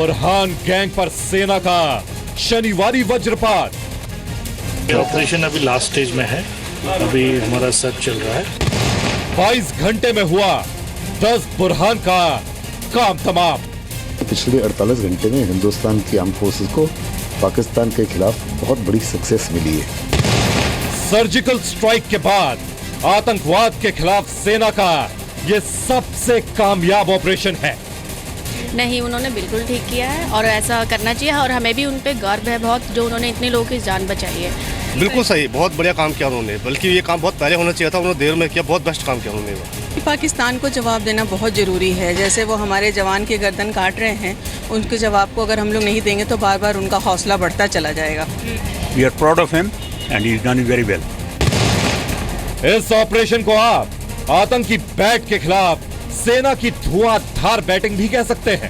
Burhan gang पर सेना का शनिवारी वज्रपात। ऑपरेशन अभी लास्ट स्टेज में है, अभी हमारा सर्च चल रहा है। 22 घंटे में हुआ 10 बुरहान का काम तमाम। पिछले 48 घंटे में हिंदुस्तान की आर्म फोर्सेस को पाकिस्तान के खिलाफ बहुत बड़ी सक्सेस मिली है। सर्जिकल स्ट्राइक के बाद आतंकवाद के खिलाफ सेना का ये सबसे कामयाब ऑपरेशन है। नहीं, उन्होंने बिल्कुल ठीक किया है और ऐसा करना चाहिए और हमें भी उन पे गर्व है बहुत, जो उन्होंने इतने लोगों की जान बचाई है। बिल्कुल सही, बहुत बढ़िया काम किया उन्होंने, बल्कि ये काम बहुत पहले होना चाहिए था, उन्होंने देर में किया, बहुत बेस्ट काम किया उन्होंने। पाकिस्तान को जवाब देना बहुत ज़रूरी है। जैसे वो हमारे जवान के गर्दन काट रहे हैं, उनके जवाब को अगर हम लोग नहीं देंगे तो बार बार उनका हौसला बढ़ता चला जाएगा। We are proud of him and he is done very well. इस ऑपरेशन को आप आतंकी बैट के खिलाफ सेना की धुआंधार बैटिंग भी कह सकते हैं।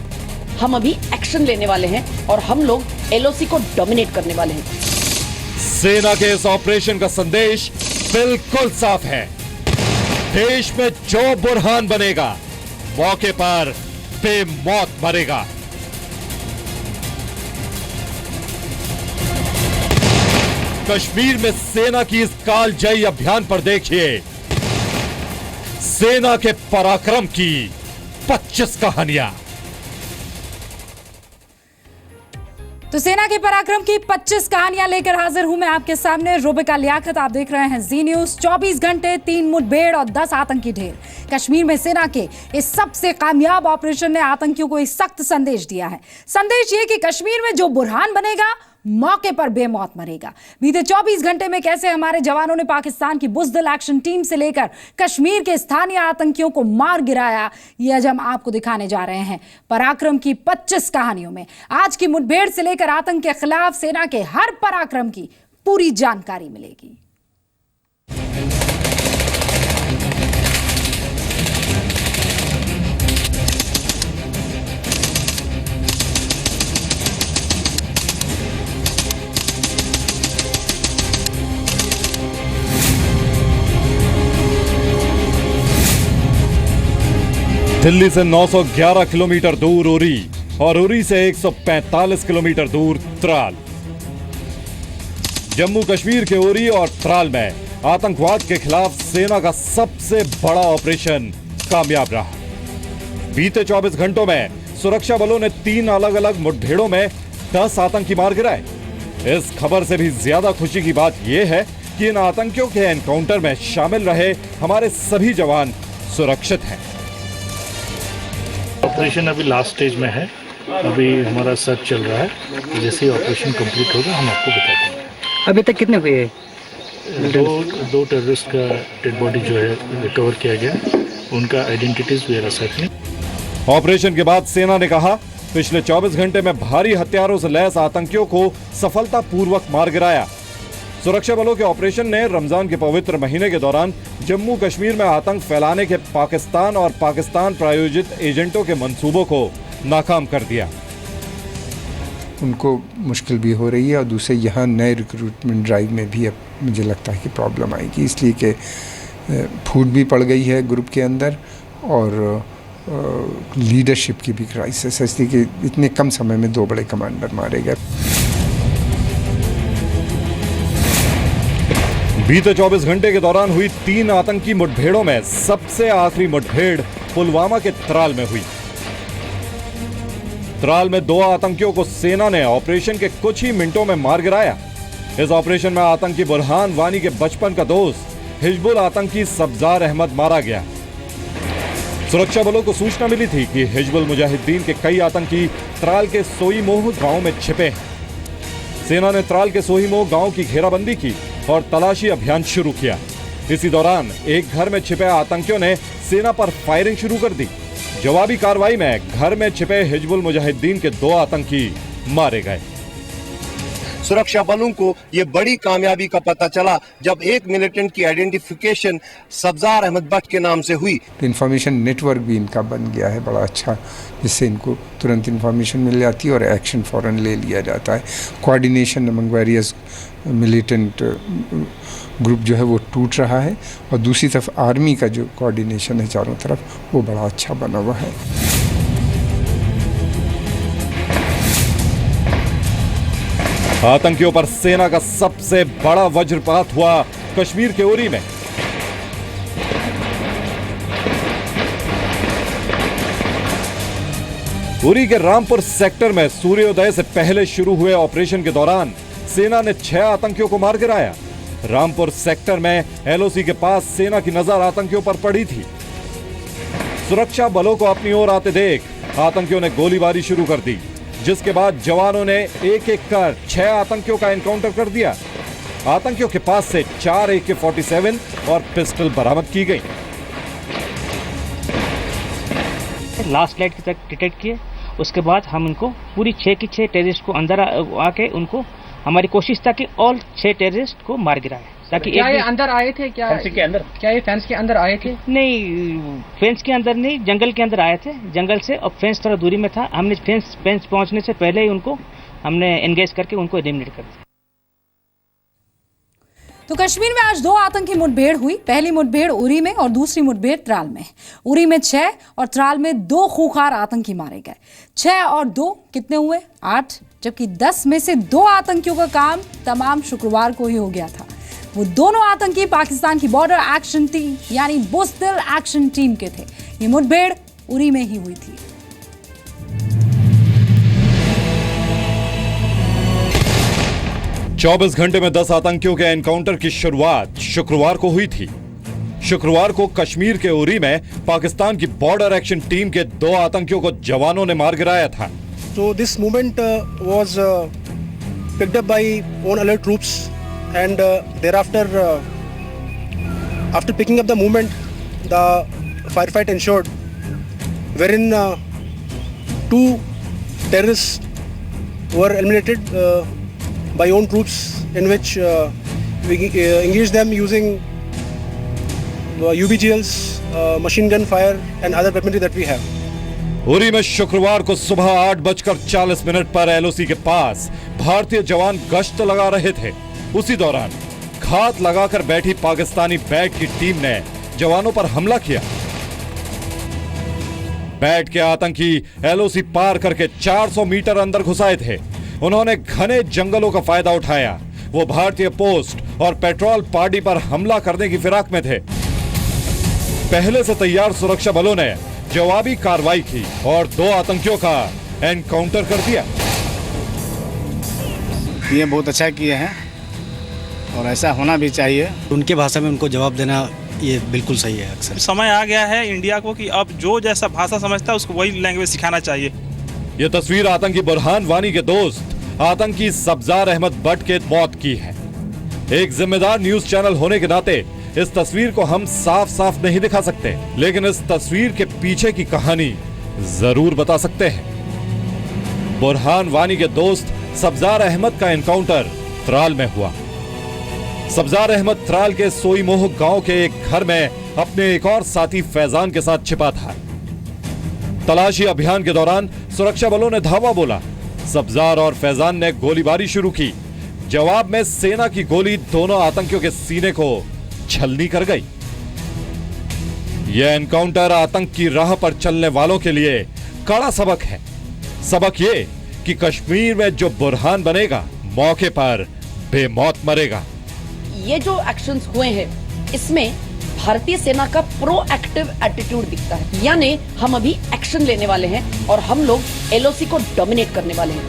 हम अभी एक्शन लेने वाले हैं और हम लोग एलओसी को डोमिनेट करने वाले हैं। सेना के इस ऑपरेशन का संदेश बिल्कुल साफ है। देश में जो बुरहान बनेगा, मौके पर बेमौत मरेगा। कश्मीर में सेना की इस कालजयी अभियान पर देखिए सेना के पराक्रम की 25 कहानियां। तो सेना के पराक्रम की 25 कहानियां लेकर हाजिर हूं मैं आपके सामने। रुबिका लियाकत, आप देख रहे हैं जी न्यूज। 24 घंटे, 3 मुठभेड़ और 10 आतंकी ढेर। कश्मीर में सेना के इस सबसे कामयाब ऑपरेशन ने आतंकियों को एक सख्त संदेश दिया है। संदेश ये कि कश्मीर में जो बुरहान बनेगा, मौके पर बेमौत मरेगा। बीते 24 घंटे में कैसे हमारे जवानों ने पाकिस्तान की बुज़दिल एक्शन टीम से लेकर कश्मीर के स्थानीय आतंकियों को मार गिराया, ये आज हम आपको दिखाने जा रहे हैं पराक्रम की 25 कहानियों में। आज की मुठभेड़ से लेकर आतंक के खिलाफ सेना के हर पराक्रम की पूरी जानकारी मिलेगी। दिल्ली से 911 किलोमीटर दूर उरी और उरी से 145 किलोमीटर दूर त्राल। जम्मू कश्मीर के उरी और त्राल में आतंकवाद के खिलाफ सेना का सबसे बड़ा ऑपरेशन कामयाब रहा। बीते 24 घंटों में सुरक्षा बलों ने 3 अलग अलग मुठभेड़ों में 10 आतंकी मार गिराए। इस खबर से भी ज्यादा खुशी की बात यह है कि इन आतंकियों के एनकाउंटर में शामिल रहे हमारे सभी जवान सुरक्षित हैं। ऑपरेशन अभी लास्ट स्टेज में है, अभी हमारा सर्च चल रहा है। जैसे ही ऑपरेशन कंप्लीट होगा हम आपको बता देंगे। अभी तक कितने हुए? दो टेररिस्ट का डेड बॉडी जो है रिकवर किया गया, उनका identities we are searching. Operation के बाद सेना ने कहा, पिछले 24 घंटे में भारी हथियारों से लैस आतंकियों को सफलतापूर्वक मार गिराया। सुरक्षा बलों के ऑपरेशन ने रमजान के पवित्र महीने के दौरान जम्मू कश्मीर में आतंक फैलाने के पाकिस्तान और पाकिस्तान प्रायोजित एजेंटों के मंसूबों को नाकाम कर दिया। उनको मुश्किल भी हो रही है और दूसरे यहाँ नए रिक्रूटमेंट ड्राइव में भी अब मुझे लगता है कि प्रॉब्लम आएगी, इसलिए कि फूट भी पड़ गई है ग्रुप के अंदर और लीडरशिप की भी क्राइसिस है, इसलिए कि इतने कम समय में 2 बड़े कमांडर मारे गए। बीते 24 घंटे के दौरान हुई 3 आतंकी मुठभेड़ों में सबसे आखिरी मुठभेड़ पुलवामा के त्राल में हुई। त्राल में 2 आतंकियों को सेना ने ऑपरेशन के कुछ ही मिनटों में मार गिराया। इस ऑपरेशन में आतंकी बुरहान वानी के बचपन का दोस्त हिजबुल आतंकी सब्जार अहमद मारा गया। सुरक्षा बलों को सूचना मिली थी कि हिजबुल मुजाहिदीन के कई आतंकी त्राल के सोईमोह गांव में छिपे हैं। सेना ने त्राल के सोईमोह गांव की घेराबंदी की और तलाशी अभियान शुरू किया। इसी दौरान एक घर में छिपे आतंकियों ने सेना पर फायरिंग शुरू कर दी। जवाबी कार्रवाई में घर में छिपे हिजबुल मुजाहिदीन के 2 आतंकी मारे गए। सुरक्षा बलों को ये बड़ी कामयाबी का पता चला जब एक मिलिटेंट की आइडेंटिफिकेशन सब्जार अहमद भट्ट के नाम से हुई। इंफॉर्मेशन नेटवर्क भी इनका बन गया है बड़ा अच्छा, जिससे इनको तुरंत इंफॉर्मेशन मिल जाती है और एक्शन फौरन ले लिया जाता है। Coordination among various militant group जो है वो टूट रहा है और दूसरी तरफ आर्मी का जो कोऑर्डिनेशन है चारों तरफ वो बड़ा अच्छा बना हुआ है। आतंकियों पर सेना का सबसे बड़ा वज्रपात हुआ कश्मीर के उरी में। उरी के रामपुर सेक्टर में सूर्योदय से पहले शुरू हुए ऑपरेशन के दौरान सेना ने 6 आतंकियों को मार गिराया। रामपुर सेक्टर में एलओसी के पास सेना की नजर आतंकियों पर पड़ी थी। सुरक्षा बलों को अपनी ओर आते देख आतंकियों ने गोलीबारी शुरू कर दी, जिसके बाद जवानों ने एक एक कर 6 आतंकियों का एनकाउंटर कर दिया। आतंकियों के पास से 4 AK-47 और पिस्टल बरामद की गई। लास्ट लाइट तक डिटेक्ट किए, उसके बाद हम उनको पूरी 6 की 6 टेररिस्ट को अंदर आके उनको हमारी कोशिश था कि ऑल 6 टेररिस्ट को मार गिराए, ताकि क्या ये अंदर आए थे? क्या फेंस के अंदर? क्या ये फेंस के अंदर आए थे? नहीं, फेंस के अंदर नहीं, जंगल के अंदर आए थे। जंगल से और फेंस थोड़ा दूरी में था। हमने फेंस पहुंचने से पहले ही उनको हमने एंगेज करके उनको एलिमिनेट कर दिया। तो कश्मीर में आज 2 आतंकी मुठभेड़ हुई। पहली मुठभेड़ उरी में और दूसरी मुठभेड़ त्राल में। उरी में 6 और त्राल में 2 खूंखार आतंकी मारे गए। 6 और 2 कितने हुए? 8, जबकि 10 में से 2 आतंकियों का काम तमाम शुक्रवार को ही हो गया था। वो दोनों आतंकी पाकिस्तान की बॉर्डर एक्शन टीम यानी बुस्टिल एक्शन टीम के थे। ये मुठभेड़ उरी में ही हुई थी। चौबीस घंटे में 10 आतंकियों के एनकाउंटर की शुरुआत शुक्रवार को हुई थी। शुक्रवार को कश्मीर के उरी में पाकिस्तान की बॉर्डर एक्शन टीम के 2 आतंकियों को जवानों ने मार गिराया था। So this movement was picked up by on alert troops, and thereafter, after picking up the movement, the firefight ensured, wherein 2 terrorists were eliminated by own troops, in which we engaged them using UBGLs, machine gun fire, and other weaponry that we have. Uri में शुक्रवार को सुबह 8:40 पर LOC के पास भारतीय जवान गश्त लगा रहे थे। उसी दौरान घात लगाकर बैठी पाकिस्तानी बैट की टीम ने जवानों पर हमला किया। बैट के आतंकी एलओसी पार करके 400 मीटर अंदर घुसाए थे। उन्होंने घने जंगलों का फायदा उठाया। वो भारतीय पोस्ट और पेट्रोल पार्टी पर हमला करने की फिराक में थे। पहले से तैयार सुरक्षा बलों ने जवाबी कार्रवाई की और 2 आतंकियों का एनकाउंटर कर दिया। ये बहुत अच्छा किए हैं और ऐसा होना भी चाहिए। उनके भाषा में उनको जवाब देना ये बिल्कुल सही है। अक्सर समय आ गया है इंडिया को कि अब जो जैसा भाषा समझता है उसको वही लैंग्वेज सिखाना चाहिए। ये तस्वीर आतंकी बुरहान वानी के दोस्त आतंकी सब्जार अहमद बट के मौत की है। एक जिम्मेदार न्यूज चैनल होने के नाते इस तस्वीर को हम साफ साफ नहीं दिखा सकते, लेकिन इस तस्वीर के पीछे की कहानी जरूर बता सकते हैं। बुरहान वानी के दोस्त सब्जार अहमद का एनकाउंटर त्राल में हुआ। सब्जार अहमद त्राल के सोईमोह गांव के एक घर में अपने एक और साथी फैजान के साथ छिपा था। तलाशी अभियान के दौरान सुरक्षा बलों ने धावा बोला। सब्जार और फैजान ने गोलीबारी शुरू की। जवाब में सेना की गोली दोनों आतंकियों के सीने को छलनी कर गई। यह एनकाउंटर आतंक की राह पर चलने वालों के लिए कड़ा सबक है। सबक ये कि कश्मीर में जो बुरहान बनेगा मौके पर बेमौत मरेगा। ये जो एक्शंस हुए हैं इसमें भारतीय सेना का प्रोएक्टिव एटीट्यूड दिखता है, यानी हम अभी एक्शन लेने वाले हैं और हम लोग एलओसी को डोमिनेट करने वाले हैं।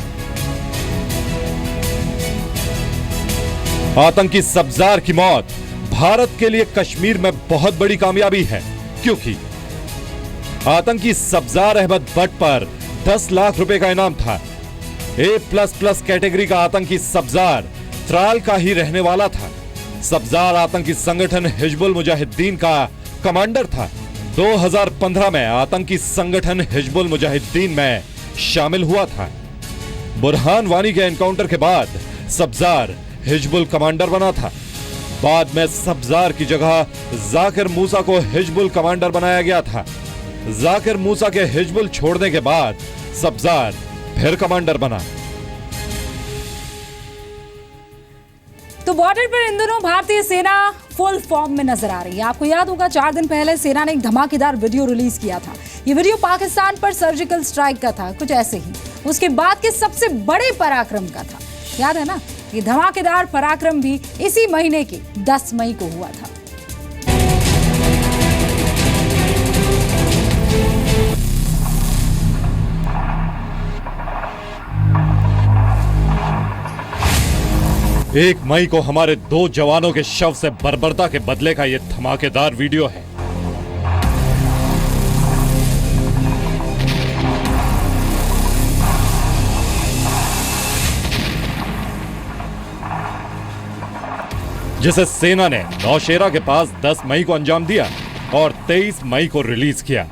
आतंकी सब्जार की मौत भारत के लिए कश्मीर में बहुत बड़ी कामयाबी है, क्योंकि आतंकी सब्जार अहमद बट पर 10 लाख रुपए का इनाम था। A++ कैटेगरी का आतंकी सब्जार त्राल का ही रहने वाला था। सब्जार आतंकी संगठन हिजबुल मुजाहिदीन का कमांडर था। 2015 में आतंकी संगठन हिजबुल मुजाहिदीन में शामिल हुआ था। बुरहान वानी के एनकाउंटर के बाद सब्जार हिजबुल कमांडर बना था। बाद में सब्जार की जगह जाकिर मूसा को हिजबुल कमांडर बनाया गया था। जाकिर मूसा के हिजबुल छोड़ने के बाद सब्जार फिर कमांडर बना। तो बॉर्डर पर इन दिनों भारतीय सेना फुल फॉर्म में नजर आ रही है। आपको याद होगा 4 दिन पहले सेना ने एक धमाकेदार वीडियो रिलीज किया था। ये वीडियो पाकिस्तान पर सर्जिकल स्ट्राइक का था, कुछ ऐसे ही। उसके बाद के सबसे बड़े पराक्रम का था। याद है ना, ये धमाकेदार पराक्रम भी इसी महीने की 10 मई को हुआ था। एक मई को हमारे 2 जवानों के शव से बर्बरता के बदले का यह धमाकेदार वीडियो है। जिसे सेना ने नौशेरा के पास 10 मई को अंजाम दिया और 23 मई को रिलीज किया।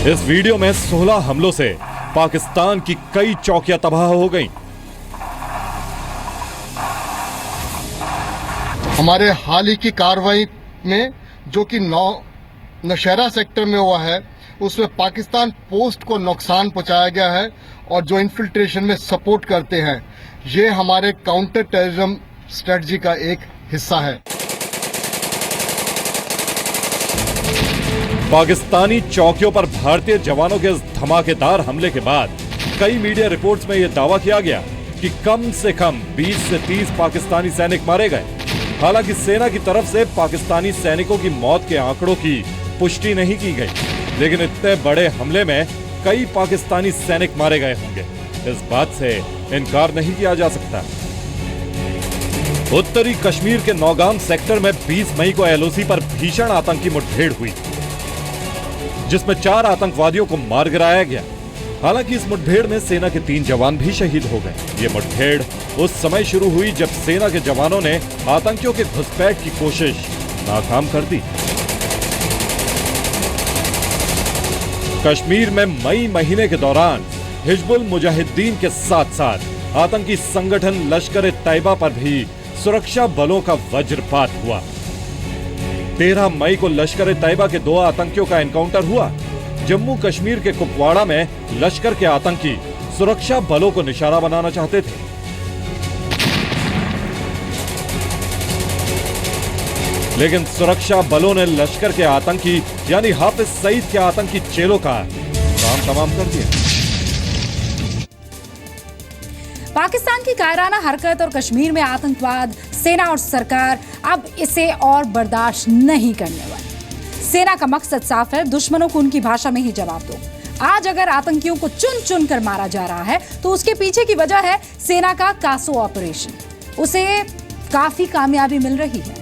इस वीडियो में 16 हमलों से पाकिस्तान की कई चौकियां तबाह हो गईं। हमारे हाल ही की कार्रवाई में जो कि नौशेरा सेक्टर में हुआ है, उसमें पाकिस्तान पोस्ट को नुकसान पहुंचाया गया है और जो इन्फिल्ट्रेशन में सपोर्ट करते हैं, ये हमारे काउंटर टेररिज्म स्ट्रेटजी का एक हिस्सा है। पाकिस्तानी चौकियों पर भारतीय जवानों के इस धमाकेदार हमले के बाद कई मीडिया रिपोर्ट्स में यह दावा किया गया कि कम से कम 20 से 30 पाकिस्तानी सैनिक मारे गए। हालांकि सेना की तरफ से पाकिस्तानी सैनिकों की मौत के आंकड़ों की पुष्टि नहीं की गई, लेकिन इतने बड़े हमले में कई पाकिस्तानी सैनिक मारे गए होंगे, इस बात से इनकार नहीं किया जा सकता। उत्तरी कश्मीर के नौगाम सेक्टर में 20 मई को एलओसी पर भीषण आतंकी मुठभेड़ हुई, जिसमें 4 आतंकवादियों को मार गिराया गया। हालांकि इस मुठभेड़ में सेना के 3 जवान भी शहीद हो गए। ये मुठभेड़ उस समय शुरू हुई जब सेना के जवानों ने आतंकियों के घुसपैठ की कोशिश नाकाम कर दी। कश्मीर में मई महीने के दौरान हिजबुल मुजाहिदीन के साथ साथ आतंकी संगठन लश्कर तैयबा पर भी सुरक्षा बलों का वज्रपात हुआ। 13 मई को लश्कर तैयबा के 2 आतंकियों का एनकाउंटर हुआ। जम्मू कश्मीर के कुपवाड़ा में लश्कर के आतंकी सुरक्षा बलों को निशाना बनाना चाहते थे। लेकिन सुरक्षा बलों ने लश्कर के आतंकी यानी हाफिज सईद के आतंकी चेलों का काम तमाम कर दिया। पाकिस्तान की कायराना हरकत और कश्मीर में आतंकवाद, सेना और सरकार अब इसे और बर्दाश्त नहीं करने वाली। सेना का मकसद साफ है, दुश्मनों को उनकी भाषा में ही जवाब दो। आज अगर आतंकियों को चुन चुन कर मारा जा रहा है तो उसके पीछे की वजह है सेना का कासो ऑपरेशन। उसे काफी कामयाबी मिल रही है।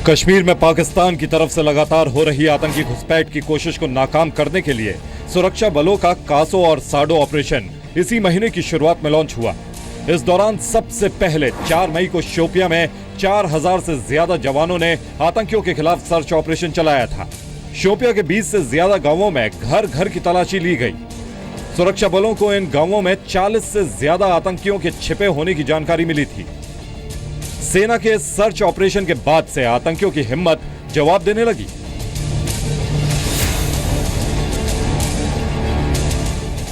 कश्मीर में पाकिस्तान की तरफ से लगातार हो रही आतंकी घुसपैठ की कोशिश को नाकाम करने के लिए सुरक्षा बलों का कासो और साडो ऑपरेशन इसी महीने की शुरुआत में लॉन्च हुआ। इस दौरान सबसे पहले 4 मई को शोपियां में 4000 से ज्यादा जवानों ने आतंकियों के खिलाफ सर्च ऑपरेशन चलाया था। शोपियां के 20 से ज्यादा गांवों में घर घर की तलाशी ली गई। सुरक्षा बलों को इन गांवों में 40 से ज्यादा आतंकियों के छिपे होने की जानकारी मिली थी। सेना के सर्च ऑपरेशन के बाद से आतंकियों की हिम्मत जवाब देने लगी।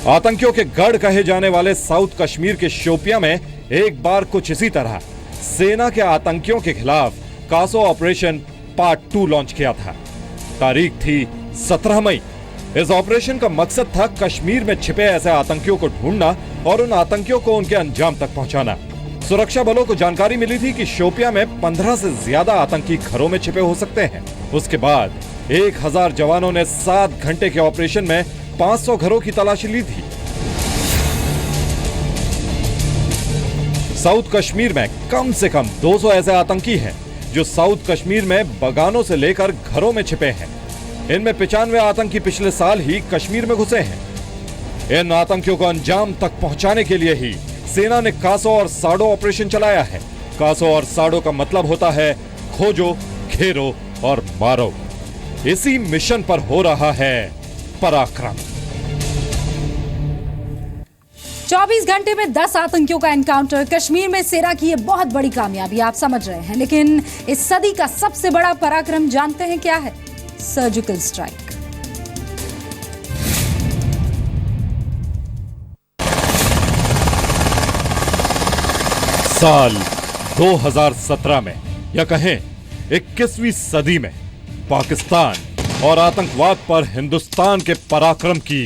आतंकियों के गढ़ कहे जाने वाले साउथ कश्मीर के शोपियां में एक बार कुछ इसी तरह सेना के आतंकियों के खिलाफ कासो ऑपरेशन पार्ट 2 लॉन्च किया था। तारीख थी 17 मई। इस ऑपरेशन का मकसद था कश्मीर में छिपे ऐसे आतंकियों को ढूंढना और उन आतंकियों को उनके अंजाम तक पहुंचाना। सुरक्षा बलों को जानकारी मिली थी कि शोपियां में 15 से ज्यादा आतंकी घरों में छिपे हो सकते हैं। उसके बाद 1000 जवानों ने 7 घंटे के ऑपरेशन में 500 घरों की तलाशी ली थी। साउथ कश्मीर में कम से कम 200 ऐसे आतंकी हैं जो साउथ कश्मीर में बगानों से लेकर घरों में छिपे हैं। इनमें 95 आतंकी पिछले साल ही कश्मीर में घुसे हैं। इन आतंकियों को अंजाम तक पहुंचाने के लिए ही सेना ने कासो और साडो ऑपरेशन चलाया है। कासो और साडो का मतलब होता है खोजो, घेरो और मारो। इसी मिशन पर हो रहा है पराक्रम। 24 घंटे में 10 आतंकियों का एनकाउंटर, कश्मीर में सेना की ये बहुत बड़ी कामयाबी, आप समझ रहे हैं। लेकिन इस सदी का सबसे बड़ा पराक्रम जानते हैं क्या है? Surgical strike. साल 2017 में या कहें 21वीं सदी में पाकिस्तान और आतंकवाद पर हिंदुस्तान के पराक्रम की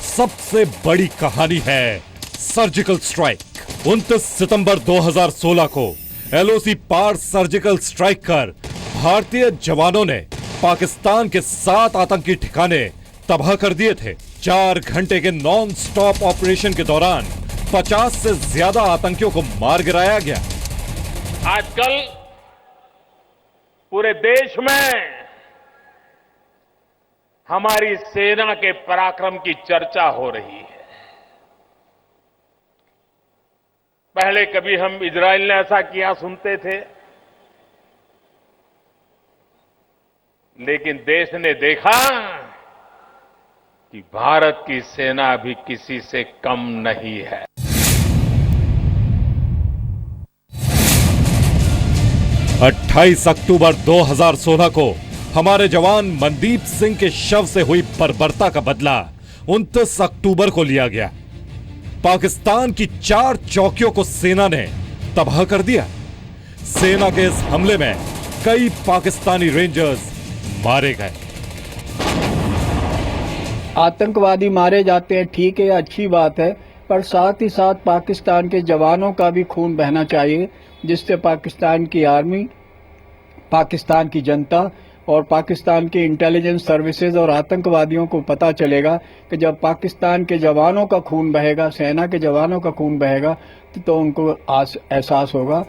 सबसे बड़ी कहानी है सर्जिकल स्ट्राइक। 29 सितंबर 2016 को एलओसी पार सर्जिकल स्ट्राइक कर भारतीय जवानों ने पाकिस्तान के 7 आतंकी ठिकाने तबाह कर दिए थे। 4 घंटे के नॉन स्टॉप ऑपरेशन के दौरान 50 से ज्यादा आतंकियों को मार गिराया गया। आजकल पूरे देश में हमारी सेना के पराक्रम की चर्चा हो रही है। पहले कभी हम इजराइल ने ऐसा किया सुनते थे, लेकिन देश ने देखा कि भारत की सेना भी किसी से कम नहीं है। अट्ठाईस अक्टूबर 2016 को हमारे जवान मनदीप सिंह के शव से हुई बर्बरता का बदला 29 अक्टूबर को लिया गया। पाकिस्तान की 4 चौकियों को सेना ने तबाह कर दिया। सेना के इस हमले में कई पाकिस्तानी रेंजर्स मारे गए। आतंकवादी मारे जाते हैं, ठीक है, अच्छी बात है, पर साथ ही साथ पाकिस्तान के जवानों का भी खून बहना चाहिए, जिससे पाकिस्तान की आर्मी, पाकिस्तान की जनता और पाकिस्तान की इंटेलिजेंस सर्विसेज और आतंकवादियों को पता चलेगा कि जब पाकिस्तान के जवानों का खून बहेगा, सेना के जवानों का खून बहेगा, तो उनको एहसास होगा।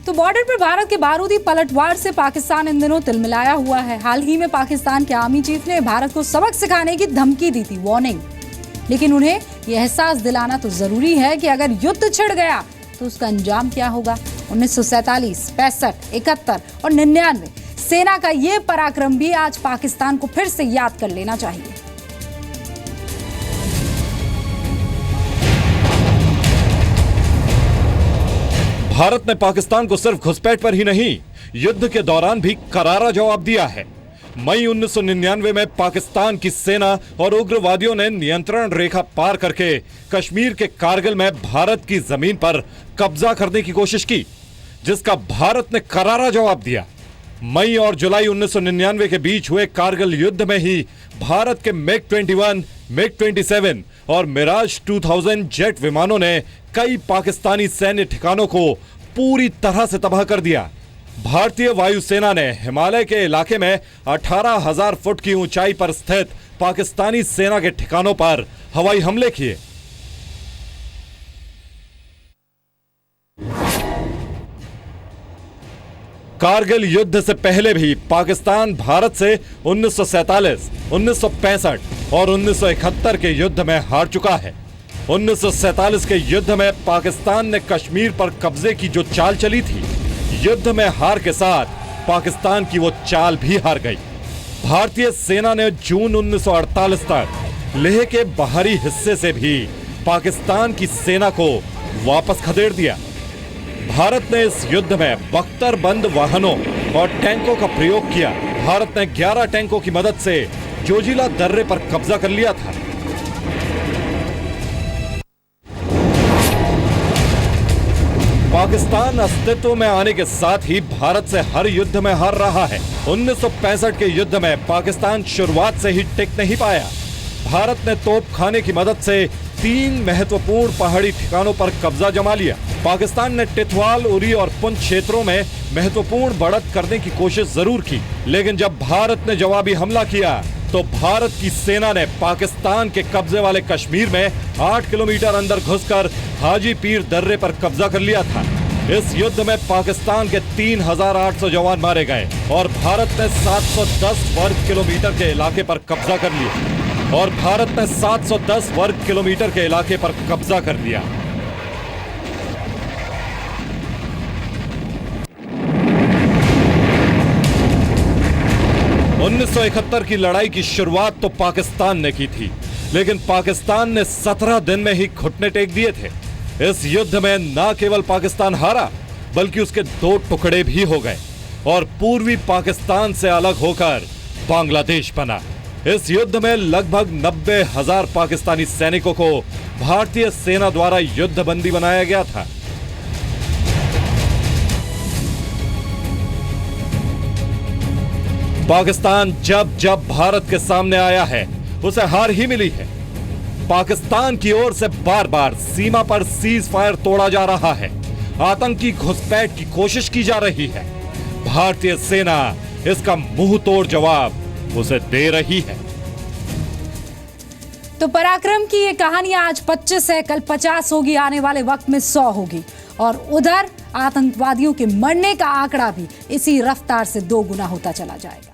तो बॉर्डर पर भारत के बारूदी पलटवार से पाकिस्तान इन दिनों तिलमिलाया हुआ है। हाल ही में पाकिस्तान के आर्मी चीफ ने भारत को सबक सिखाने की धमकी दी थी, वार्निंग। लेकिन उन्हें यह एहसास दिलाना तो जरूरी है कि अगर युद्ध छिड़ गया तो उसका अंजाम क्या होगा। 1947, 65, 71 और 99 सेना का ये पराक्रम भी आज पाकिस्तान को फिर से याद कर लेना चाहिए। भारत ने पाकिस्तान को सिर्फ घुसपैठ पर ही नहीं, युद्ध के दौरान भी करारा जवाब दिया है। मई 1999 में पाकिस्तान की सेना और उग्रवादियों ने नियंत्रण रेखा पार करके कश्मीर के कारगिल में भारत की जमीन पर कब्जा करने की कोशिश की, जिसका भारत ने करारा जवाब दिया। मई और जुलाई 1999 के बीच हुए कारगिल युद्ध में ही भारत के MiG-21, MiG-27 और मिराज 2000 जेट विमानों ने कई पाकिस्तानी सैन्य ठिकानों को पूरी तरह से तबाह कर दिया। भारतीय वायुसेना ने हिमालय के इलाके में 18,000 फुट की ऊंचाई पर स्थित पाकिस्तानी सेना के ठिकानों पर हवाई हमले किए। कारगिल युद्ध से पहले भी पाकिस्तान भारत से 1947, 1965 और 1971 के युद्ध में हार चुका है। 1947 के युद्ध में पाकिस्तान ने कश्मीर पर कब्जे की जो चाल चली थी, युद्ध में हार के साथ पाकिस्तान की वो चाल भी हार गई। भारतीय सेना ने जून 1948 तक लेह के बाहरी हिस्से से भी पाकिस्तान की सेना को वापस खदेड़ दिया। भारत ने इस युद्ध में बख्तरबंद वाहनों और टैंकों का प्रयोग किया। भारत ने 11 टैंकों की मदद से जोजिला दर्रे पर कब्जा कर लिया था। पाकिस्तान अस्तित्व में आने के साथ ही भारत से हर युद्ध में हार रहा है। 1965 के युद्ध में पाकिस्तान शुरुआत से ही टिक नहीं पाया। भारत ने तोपखाने की मदद से 3 महत्वपूर्ण पहाड़ी ठिकानों पर कब्जा जमा लिया। पाकिस्तान ने टिथवाल, उरी और पुंछ क्षेत्रों में महत्वपूर्ण बढ़त करने की कोशिश जरूर की, लेकिन जब भारत ने जवाबी हमला किया तो भारत की सेना ने पाकिस्तान के कब्जे वाले कश्मीर में 8 किलोमीटर अंदर घुसकर हाजी पीर दर्रे पर कब्जा कर लिया था। इस युद्ध में पाकिस्तान के 3,800 जवान मारे गए और भारत ने 710 वर्ग किलोमीटर के इलाके पर कब्जा कर लिया और भारत ने 710 वर्ग किलोमीटर के इलाके पर कब्जा कर लिया। उन्नीस 1971 की लड़ाई की शुरुआत तो पाकिस्तान ने की थी, लेकिन पाकिस्तान ने 17 दिन में ही घुटने टेक दिए थे। इस युद्ध में न केवल पाकिस्तान हारा, बल्कि उसके 2 टुकड़े भी हो गए और पूर्वी पाकिस्तान से अलग होकर बांग्लादेश बना। इस युद्ध में लगभग 90,000 पाकिस्तानी सैनिकों को भारतीय सेना द्वारा युद्धबंदी बनाया गया था। पाकिस्तान जब जब भारत के सामने आया है उसे हार ही मिली है। पाकिस्तान की ओर से बार बार सीमा पर सीज फायर तोड़ा जा रहा है, आतंकी घुसपैठ की कोशिश की जा रही है। भारतीय सेना इसका मुंह तोड़ जवाब उसे दे रही है। तो पराक्रम की ये कहानियां आज 25 है, कल 50 होगी, आने वाले वक्त में 100 होगी। और उधर आतंकवादियों के मरने का आंकड़ा भी इसी रफ्तार से 2 गुना होता चला जाएगा।